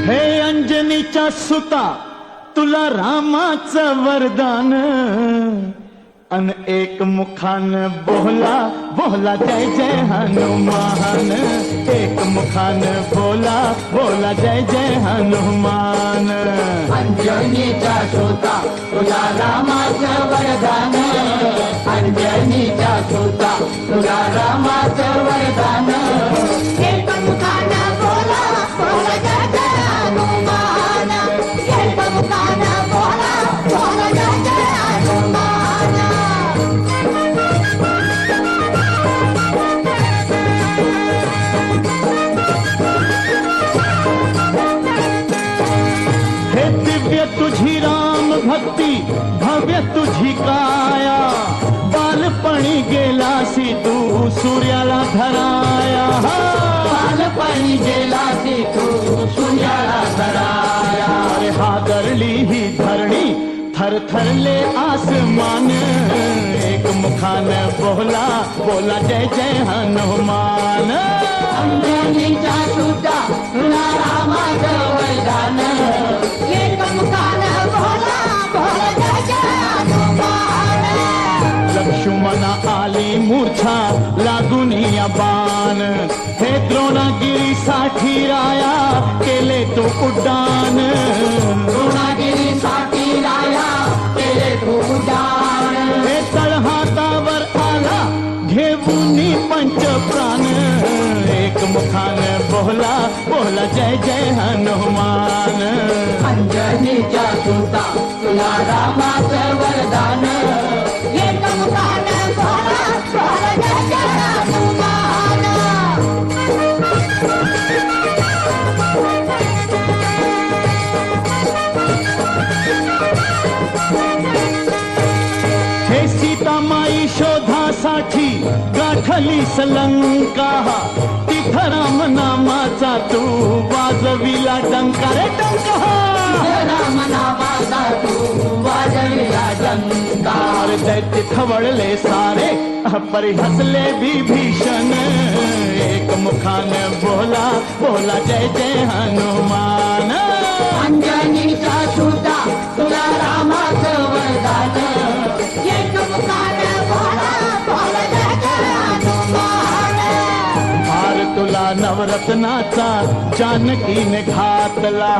हे अंजनीच्या सुता तुला रामाचं वरदान अन एक मुखान बोला बोला जय जय हनुमान एक मुखान बोला बोला जय जय हनुमान अंजनीचा सुता तुला रामाचं वरदान अंजनीचा सुता तुला रामाचं वरदान एक मुखान बोला बोला जय जय हनुमान एक मुखान बोला बोला जय जय हनुमान तुझी राम भक्ती भव्य तुझी काया बालपणी गेलासी तू सूर्याला धराया बालपणी गेलासी तू सूर्याला धराया अरे हादरली ही धरणी थरथरले आसमान एक मुखान बोला बोला जय जय हनुमान अंजनीचा सुता तुला रामाचं वरदान एक मुखान बोला बोला जय जय हनुमान लक्ष्मणा आली मूर्छा लागून या बाण हे द्रोणागिरीसाठी राया केले तू उड्डाण द्रोणागिरीसाठी राया केले तू उड्डाण हे तळहातावर आला घेऊन पंच प्राण एक मुखान बोला बोला जय जय हनुमान अंजनीचा सुता तुला रामाचं वरदान एक मुखान बोला बोला जय जय हनुमान हे सीतामाई शोधासाठी गाठली लंका तिथं राम नामाचा तू वाजविला डंका रे डंका राम नामाचा तू वाजविला डंका अरे दैत्य खवळले सारे परी हसले विभीषण एक मुखान बोला बोला जय जय हनुमान अंजनीचा सुता तुला रामाचं वरदान एक मुखान बोला बोला जय जय हनुमान हार तुला नवरत्नाचा जानकीने घातला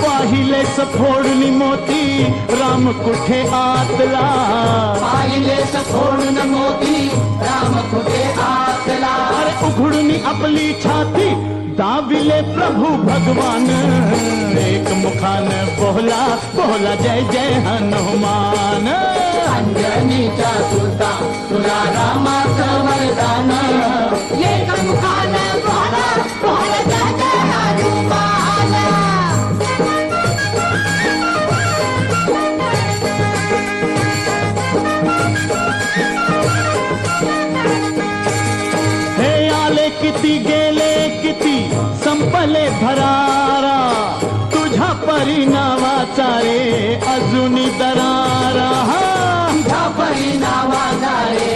पाहिले सफोडली मोती राम कुठे आतला पाहिले सफोडून मोती राम कुठे आतला अरे उघडून आपली छाती दाविले प्रभू भगवान एक मुखान बोला बोला जय जय हनुमान अंजनीचा सुता तुला रामाचं वरदान एक मुखान बोला बोला जय जय हनुमान हे आले किती गेले किती संपले भरारा तुझ्या परिणामाचा रे अजूनी दरारा तुझ्या परिणामाचा रे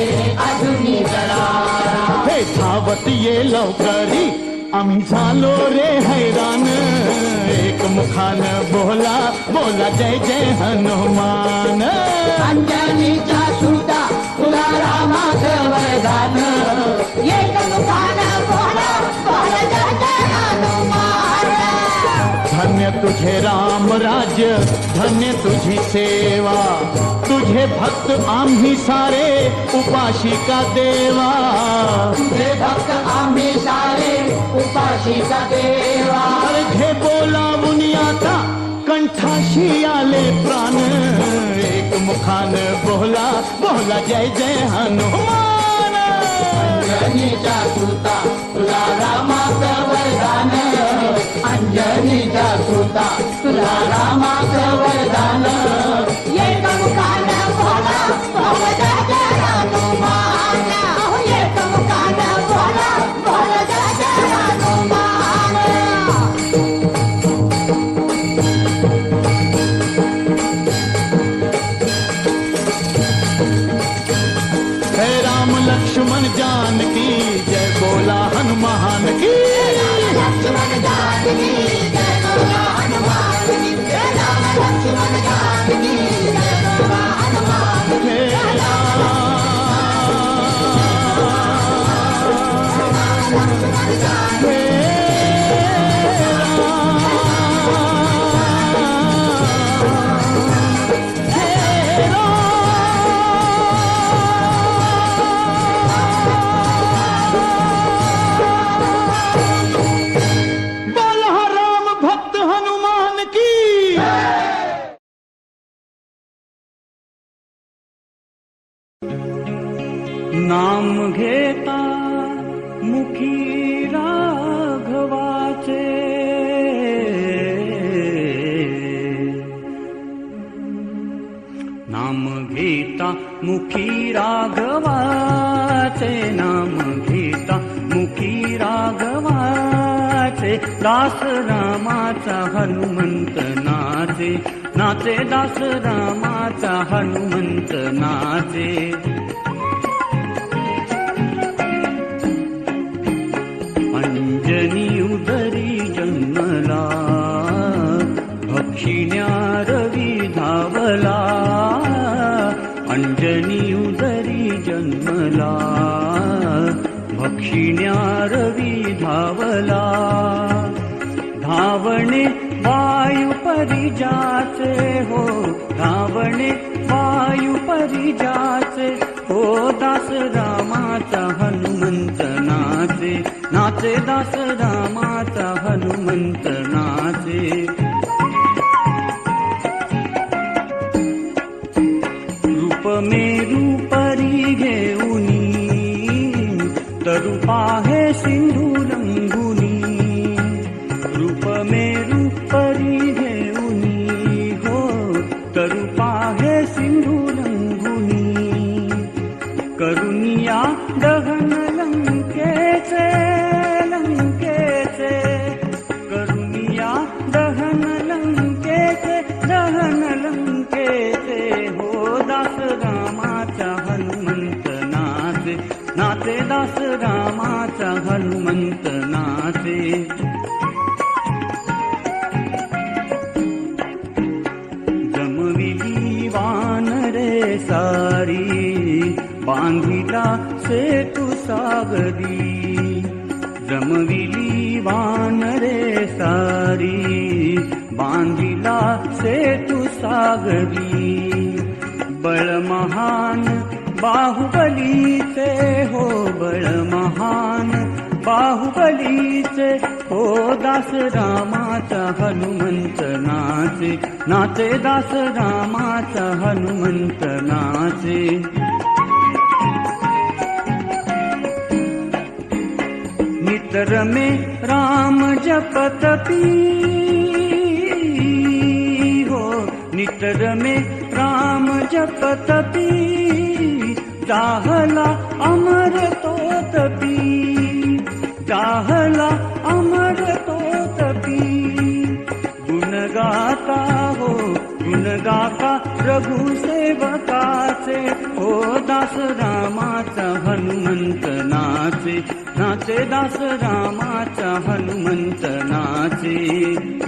अजूनी दरारा हे धावत ये लवकरी आम्ही झालो रे हैराण एक मुखान बोला बोला जय जय हनुमान अंजनीचा सुता तुला रामाचं वरदान एक मुखान बोला बोला जय जय हनुमान धन्य तुझे राम राज्य धन्य तुझी सेवा तुझे भक्त आम्ही सारे उपाशी का देवा तुझे भक्त आम्ही सारे उपाशी का देवा घे बोलावून आता कंठाशी आले प्राण एक मुखान बोला बोला जय जय हनुमान अंजनीचा सुता तुला रामाचं वरदान अंजनीचा सुता तुला रामाचं वरदान एक मुखान बोला बोला जय जय हनुमान एक मुखान बोला बोला जय जय हनुमान हे राम लक्ष्मण जान की जय बोला हनुमान की। लक्ष्मण जान की जय बोला हनुमान की। जय राम लक्ष्मण जान की जय बोला हनुमान की। जय राम लक्ष्मण जान की। नाम घेता मुखी राघवाचे, नाम घेता मुखी राघवाचे, नाम घेता मुखी राघवाचे, दास रामाचा हनुमंत नाचे, नाचे दास रामाचा हनुमंत नाचे। अंजनी उदरी जन्मला, भक्षिण्या रवी धावला, अंजनी उदरी जन्मला, भक्षिण्या रवी धावला, धावणे वायू परिजाचे हो, धावणे वायू परिजाचे, हो दास रामाचा हनुमंत नाचे, नाचे दास रामाचा हनुमंत नाचे। रूप मेरू परी घेऊनी, तरु पाहे सिंधू रंगुनी, रूप मेरू परी घेऊनी हो, तरु पाहे सिंधू रंगुनी, करुनिया दहन लंकेचे, लंकेचे, करुनिया दहन लंकेचे, दहन लंकेचे, हो दास रामाचा हनुमंत नाचे, नाचे दास रामाचा हनुमंत नाचे। जमविली वानरे सारी, बांधिला सेतु सागरी, जमविली वानरे सारी, बांधिला सेतु सागरी, बळ महान बाहुबलीचे हो, बळ महान बाहुबलीचे, हो दास रामाचा हनुमंत नाचे, नाचे दास रामाचा हनुमंत नाचे। नितर में राम जपत पी हो, नितर में राम जपत पी, चाहला अमर तोत पी, चाहला अमर तोत पी, गुण गाता हो, गुण गाता रघु सेवकाचे, हो दास रामाचा हनुमंत नाचे, नाचे दास रामाचा हनुमंत नाचे।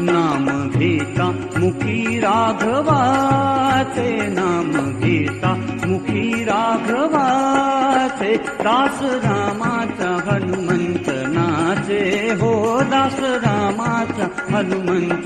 नाम घेता मुखी राघवाचे, नाम घेता मुखी राघवाचे, दास रामाचा हनुमंत नाचे, हो दास रामाचा हनुमंत